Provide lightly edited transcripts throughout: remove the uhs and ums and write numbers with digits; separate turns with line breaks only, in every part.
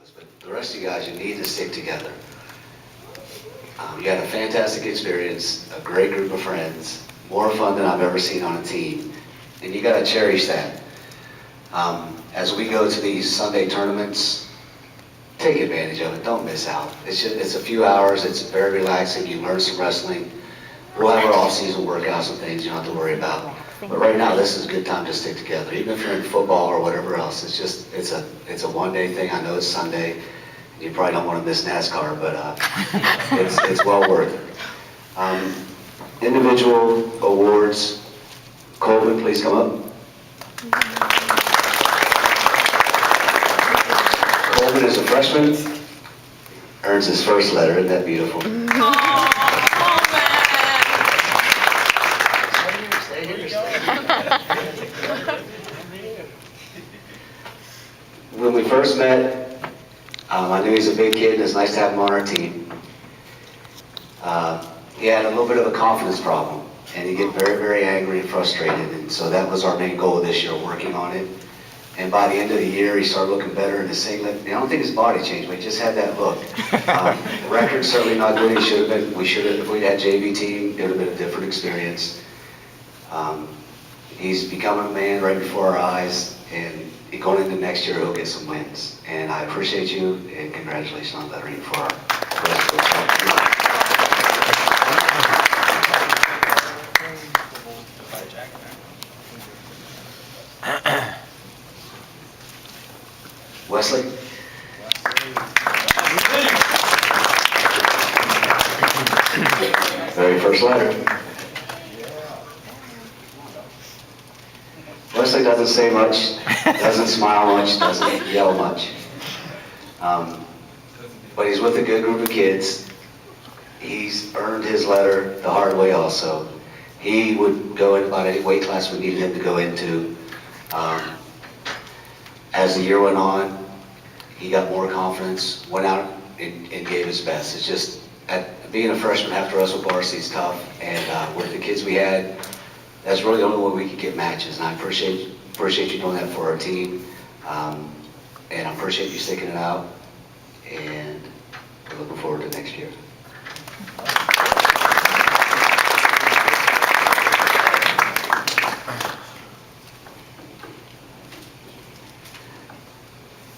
was, but the rest of you guys, you need to stick together. You had a fantastic experience, a great group of friends, more fun than I've ever seen on a team, and you got to cherish that. As we go to these Sunday tournaments, take advantage of it. Don't miss out. It's a few hours. It's very relaxing. You learn some wrestling. We'll have our off-season workouts and things you don't have to worry about. But right now, this is a good time to stick together. Even if you're in football or whatever else, it's a one-day thing. I know it's Sunday. You probably don't want to miss NASCAR, but it's well worth it. Individual awards. Colvin, please come up. Colvin is a freshman. Earns his first letter. Isn't that beautiful? When we first met, I knew he's a big kid, and it's nice to have him on our team. He had a little bit of a confidence problem, and he'd get very, very angry and frustrated, and so that was our main goal this year, working on it. And by the end of the year, he started looking better in his singlet. I don't think his body changed, but he just had that look. The record's certainly not good. He should have been. If we'd had JV team, it would have been a different experience. He's becoming a man right before our eyes, and going into next year, he'll get some wins. And I appreciate you, and congratulations on lettering for our rest of the Wesley? Very first letter. Wesley doesn't say much, doesn't smile much, doesn't yell much. But he's with a good group of kids. He's earned his letter the hard way also. He would go in about any weight class we needed him to go into. As the year went on, he got more confidence, went out and gave his best. It's just, being a freshman, have to wrestle varsity is tough, and with the kids we had, that's really the only way we could get matches, and I appreciate you doing that for our team, and I appreciate you sticking it out, and we're looking forward to next year.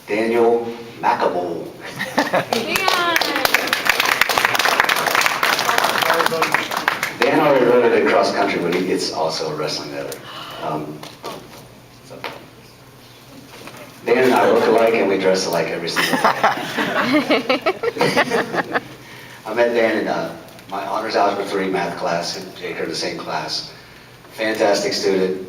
Daniel McAbool. Dan already wrote it in cross country, but he gets also a wrestling letter. Dan and I look alike and we dress alike every single day. I met Dan in my honors algebra 3 math class, and Jake are in the same class. Fantastic student.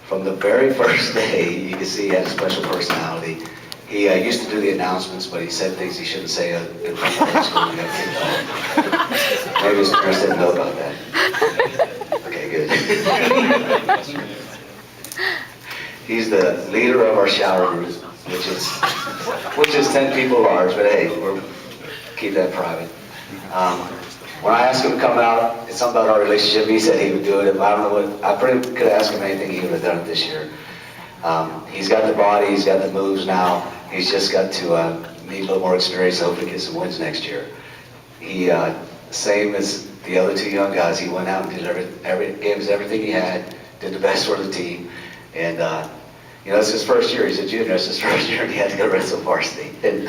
From the very first day, you can see he had a special personality. He used to do the announcements, but he said things he shouldn't say in front of the school and got kicked off. Maybe his parents didn't know about that. Okay, good. He's the leader of our shower group, which is 10 people large, but hey, we'll keep that private. When I asked him to come out, it's something about our relationship. He said he would do it. I don't know what, I pretty could have asked him anything, he would have done it this year. He's got the body, he's got the moves now. He's just got to need a little more experience, hopefully get some wins next year. He, same as the other two young guys, he went out and did gave us everything he had, did the best for the team. And, you know, it's his first year. He's a junior. It's his first year, and he had to go wrestle varsity. And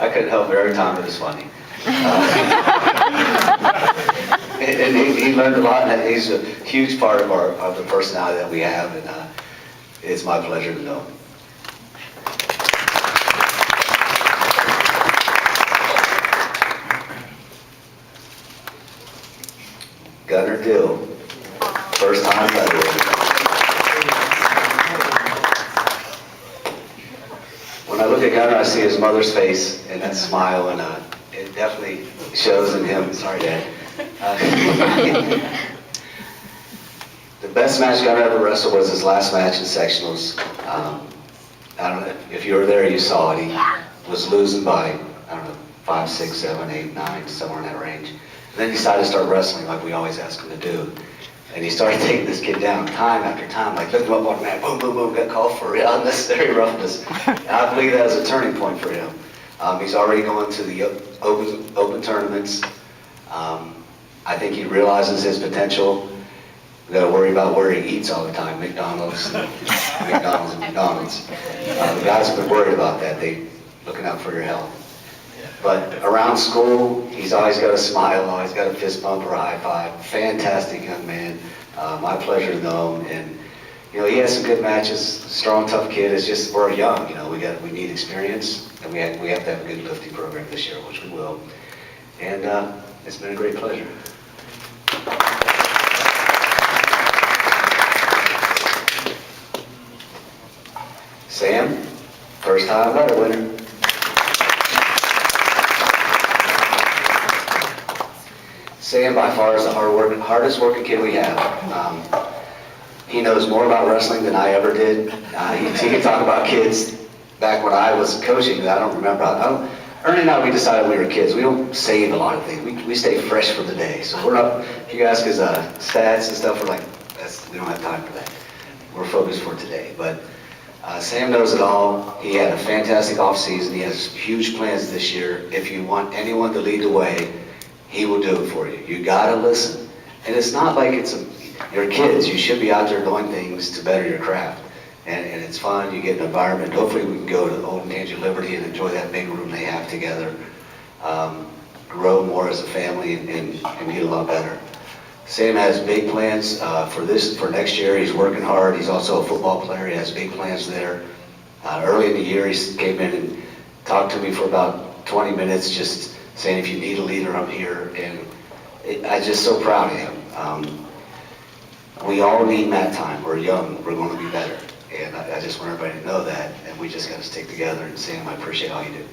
I couldn't help it every time. It was funny. And he learned a lot, and he's a huge part of the personality that we have, and it's my pleasure to know him. Gunnar Dill, first time ever. When I look at Gunnar, I see his mother's face and that smile, and it definitely shows in him. Sorry, Dad. The best match Gunnar ever wrestled was his last match in sectionals. I don't know if you were there, you saw it. He was losing by, I don't know, 5, 6, 7, 8, 9, somewhere in that range. And then he decided to start wrestling like we always ask him to do. And he started taking this kid down time after time, like lifting him up on the mat, boom, boom, boom, got called for unnecessary roughness. And I believe that was a turning point for him. He's already going to the open tournaments. I think he realizes his potential. We got to worry about where he eats all the time, McDonald's and McDonald's. The guys have been worried about that. They looking out for your health. But around school, he's always got a smile, always got a fist bump or a high five. Fantastic young man. My pleasure to know him. And he has some good matches. Strong, tough kid. It's just we're young. We need experience, and we have to have a good lifting program this year, which we will. And it's been a great pleasure. Sam, first time medal winner. Sam by far is the hardest working kid we have. He knows more about wrestling than I ever did. He can talk about kids back when I was coaching that I don't remember. Ernie and I, we decided we were kids. We don't save a lot of things. We stay fresh for the day. So we're not, if you ask us stats and stuff, we're like, we don't have time for that. We're focused for today. But Sam knows it all. He had a fantastic off season. He has huge plans this year. If you want anyone to lead the way, he will do it for you. You gotta listen. And it's not like you're kids. You should be out there doing things to better your craft. And it's fun. You get an environment. Hopefully we can go to the Old Angie Liberty and enjoy that big room they have together. Grow more as a family and get a lot better. Sam has big plans for next year. He's working hard. He's also a football player. He has big plans there. Early in the year, he came in and talked to me for about 20 minutes, just saying, if you need a leader, I'm here. And I'm just so proud of him. We all need mat time. We're young. We're going to be better. And I just want everybody to know that. And we just got to stick together. And Sam, I appreciate all you do.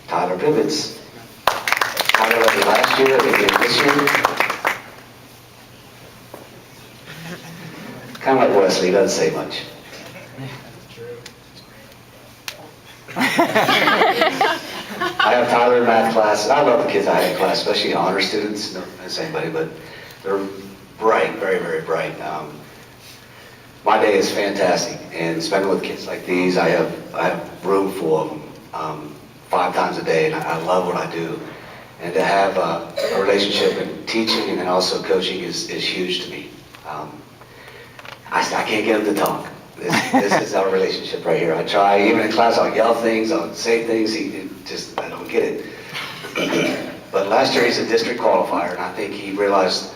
Tyler Pivots. Tyler left it last year, again this year. Kind of like Wesley, he doesn't say much. I have Tyler in math class. I love the kids I have in class, especially honor students. No offense to anybody, but they're bright, very, very bright. My day is fantastic, and spending with kids like these, I have room full of them. 5 times a day, and I love what I do. And to have a relationship in teaching and then also coaching is huge to me. I can't get him to talk. This is our relationship right here. I try, even in class, I'll yell things, I'll say things, I don't get it. But last year he's a district qualifier, and I think he realized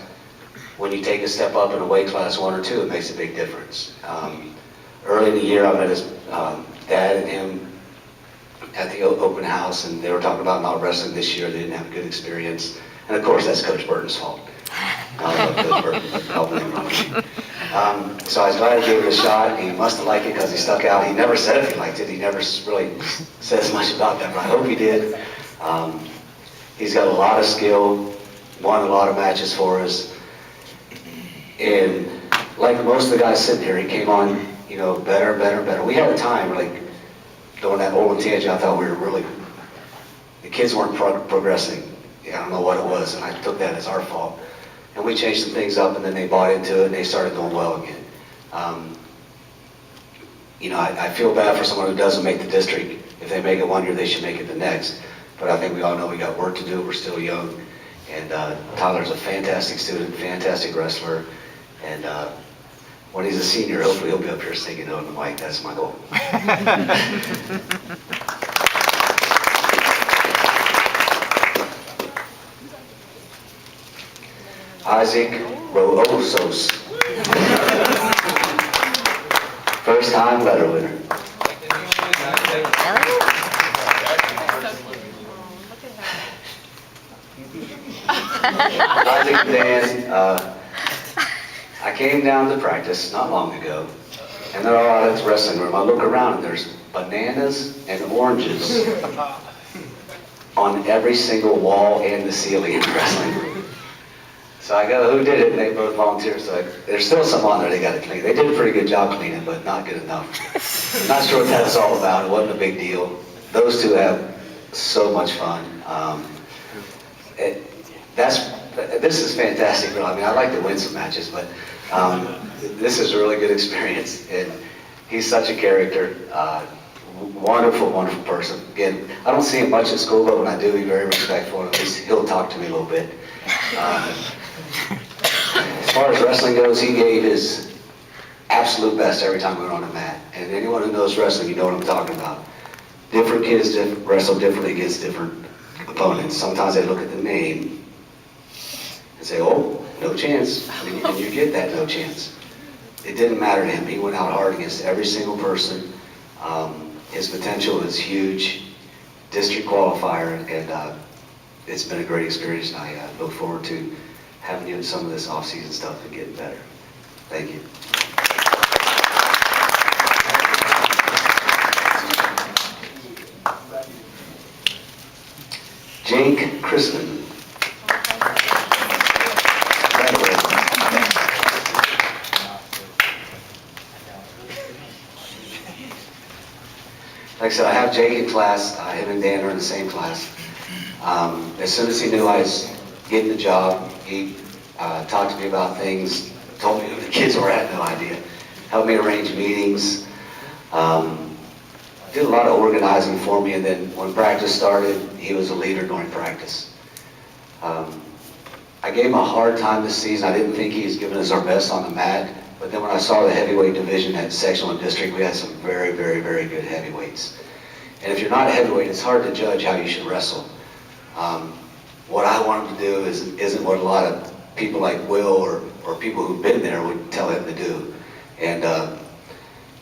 when you take a step up in a weight class 1 or 2, it makes a big difference. Early in the year, I met his dad and him at the open house, and they were talking about not wrestling this year. They didn't have a good experience. And of course, that's Coach Burton's fault. I love Coach Burton for helping him. So I was glad he gave it a shot. He must have liked it because he stuck out. He never said if he liked it. He never really says much about that, but I hope he did. He's got a lot of skill, won a lot of matches for us. And like most of the guys sitting here, he came on, better and better and better. We had a time, like, during that old tangent, I thought we were really, the kids weren't progressing. I don't know what it was, and I took that as our fault. And we changed some things up, and then they bought into it, and they started doing well again. I feel bad for someone who doesn't make the district. If they make it one year, they should make it the next. But I think we all know we got work to do. We're still young. And Tyler's a fantastic student, fantastic wrestler. And when he's a senior, hopefully he'll be up here singing on the mic. That's my goal. Isaac Roosos. First time letter winner. Isaac and Dan, I came down to practice not long ago, and they're all out at the wrestling room. I look around and there's bananas and oranges on every single wall and the ceiling in the wrestling room. So I go, who did it? And they both volunteered. So there's still some on there they got to clean. They did a pretty good job cleaning, but not good enough. I'm not sure what that's all about. It wasn't a big deal. Those two have so much fun. This is fantastic. I mean, I like to win some matches, but this is a really good experience. And he's such a character. Wonderful, wonderful person. Again, I don't see him much at school, but when I do, he's very respectful. At least he'll talk to me a little bit. As far as wrestling goes, he gave his absolute best every time we were on the mat. And anyone who knows wrestling, you know what I'm talking about. Different kids wrestle differently against different opponents. Sometimes they look at the name and say, oh, no chance. And you get that no chance. It didn't matter to him. He went out hard against every single person. His potential is huge. District qualifier, and it's been a great experience, and I look forward to having you in some of this off-season stuff and getting better. Thank you. Jake Crispin. Like I said, I have Jake in class. Him and Dan are in the same class. As soon as he knew I was getting the job, he talked to me about things, told me who the kids were, I had no idea. Helped me arrange meetings. Did a lot of organizing for me, and then when practice started, he was a leader during practice. I gave him a hard time this season. I didn't think he was giving us our best on the mat. But then when I saw the heavyweight division at sectional and district, we had some very, very, very good heavyweights. And if you're not a heavyweight, it's hard to judge how you should wrestle. What I want him to do isn't what a lot of people like Will or people who've been there would tell him to do. And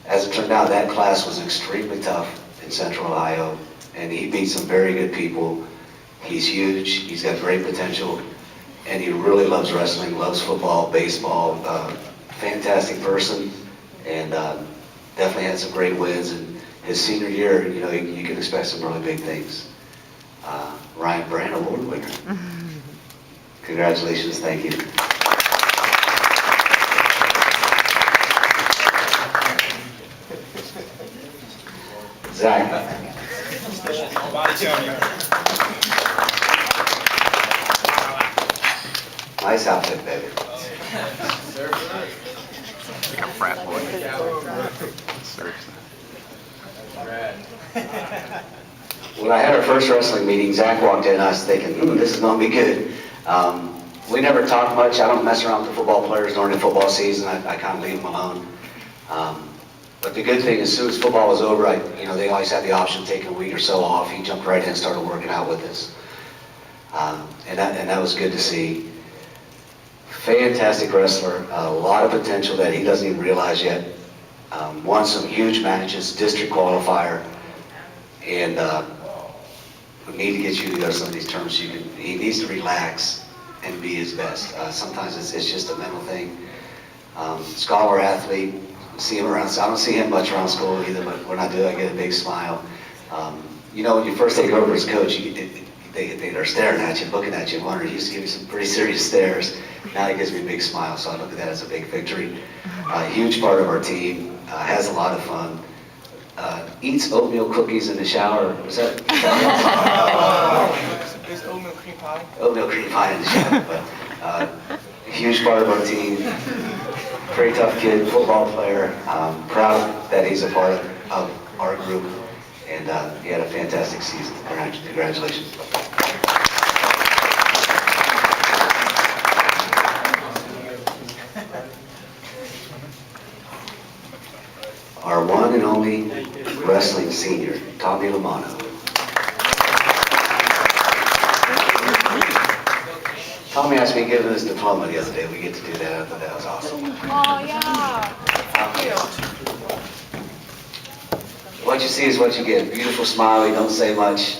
as it turned out, that class was extremely tough in Central Ohio, and he beat some very good people. He's huge, he's got great potential, and he really loves wrestling, loves football, baseball. Fantastic person, and definitely had some great wins. And his senior year, you know, you can expect some really big things. Ryan Brand Award winner. Congratulations, thank you. Zach. Nice outfit, baby.
Like a frat boy. Seriously.
When I had our first wrestling meeting, Zach walked in and I was thinking, this is going to be good. We never talk much. I don't mess around with the football players during the football season. I kind of leave them alone. But the good thing, as soon as football was over, they always had the option of taking a week or so off. He jumped right in and started working out with us. And that was good to see. Fantastic wrestler, a lot of potential that he doesn't even realize yet. Won some huge matches, district qualifier, and we need to get you to go to some of these tournaments. He needs to relax and be his best. Sometimes it's just a mental thing. Scholar athlete, see him around. I don't see him much around school either, but when I do, I get a big smile. When you first take over as coach, they are staring at you, looking at you, wondering. He used to give you some pretty serious stares. Now he gives me a big smile, so I look at that as a big victory. Huge part of our team, has a lot of fun. Eats oatmeal cookies in the shower. Is that
There's oatmeal cream pie.
Oatmeal cream pie in the shower, but a huge part of our team. Very tough kid, football player. Proud that he's a part of our group, and he had a fantastic season. Congratulations. Our one and only wrestling senior, Tommy Lamano. Tommy asked me to give him his diploma the other day. We get to do that. I thought that was awesome.
Oh, yeah. Thank you.
What you see is what you get. Beautiful smile. He don't say much.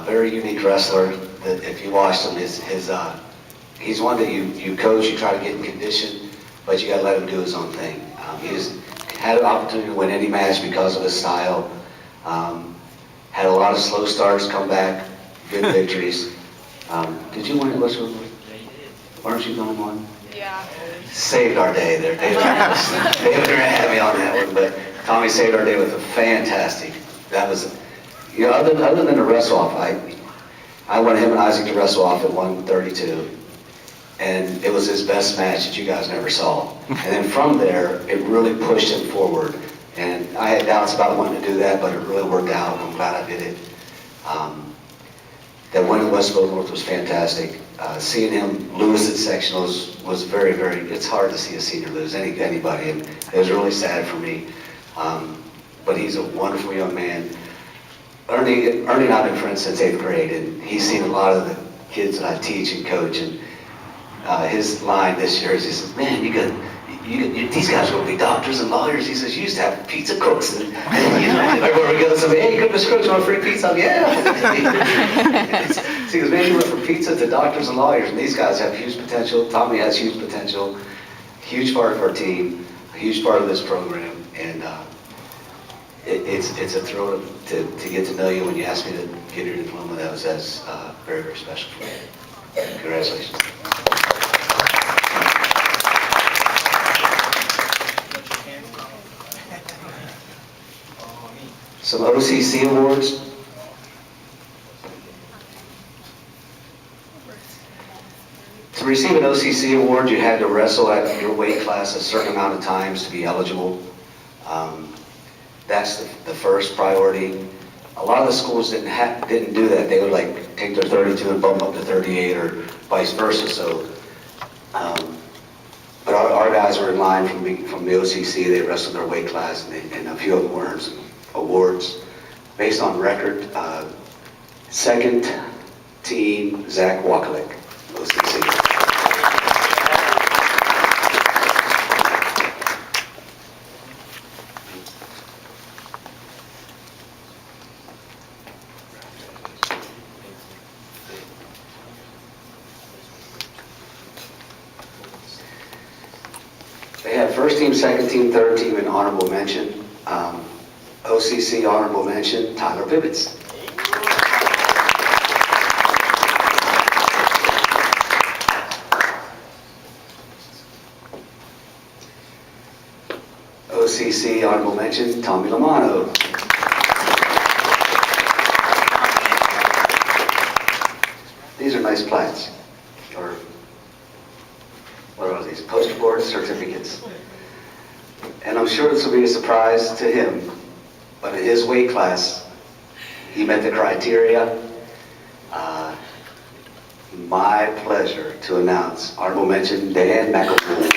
Very unique wrestler. That if you watched him, he's one that you coach. You try to get in condition, but you got to let him do his own thing. He just had an opportunity to win any match because of his style. Had a lot of slow starts, come back, good victories. Did you win? What's your Weren't you going one?
Yeah.
Saved our day there. David were gonna have me on that one, but Tommy saved our day with a fantastic. That was, other than the wrestle off, I wanted him and Isaac to wrestle off at 132, and it was his best match that you guys never saw. And then from there, it really pushed him forward. And I had doubts about wanting to do that, but it really worked out. I'm glad I did it. That win in Westfield North was fantastic. Seeing him lose at sectionals was very, very, it's hard to see a senior lose, anybody, and it was really sad for me. But he's a wonderful young man. Ernie and I have been friends since 8th grade, and he's seen a lot of the kids that I teach and coach, and his line this year is, he says, man, these guys are going to be doctors and lawyers. He says, you used to have pizza cooks, and everywhere we go, somebody, hey, good Mr. Crooks, you want free pizza? Yeah. So he goes, man, you went from pizza to doctors and lawyers, and these guys have huge potential. Tommy has huge potential, huge part of our team, a huge part of this program, and it's a thrill to get to know you. When you asked me to get your diploma, that was very, very special for me. Congratulations. Some OCC awards. To receive an OCC award, you had to wrestle at your weight class a certain amount of times to be eligible. That's the first priority. A lot of the schools didn't do that. They would like take their 32 and bump up to 38 or vice versa. So, but our guys are in line from the OCC. They wrestled their weight class, and a few of them earned some awards based on record. Second team, Zach Wakalik, OCC. They have first team, second team, third team, and honorable mention. OCC honorable mention, Tyler Bibbitts. OCC honorable mention, Tommy Lamano. These are nice plaques, or what are these, poster board certificates. And I'm sure this will be a surprise to him, but in his weight class, he met the criteria. My pleasure to announce honorable mention, Dan McElpool.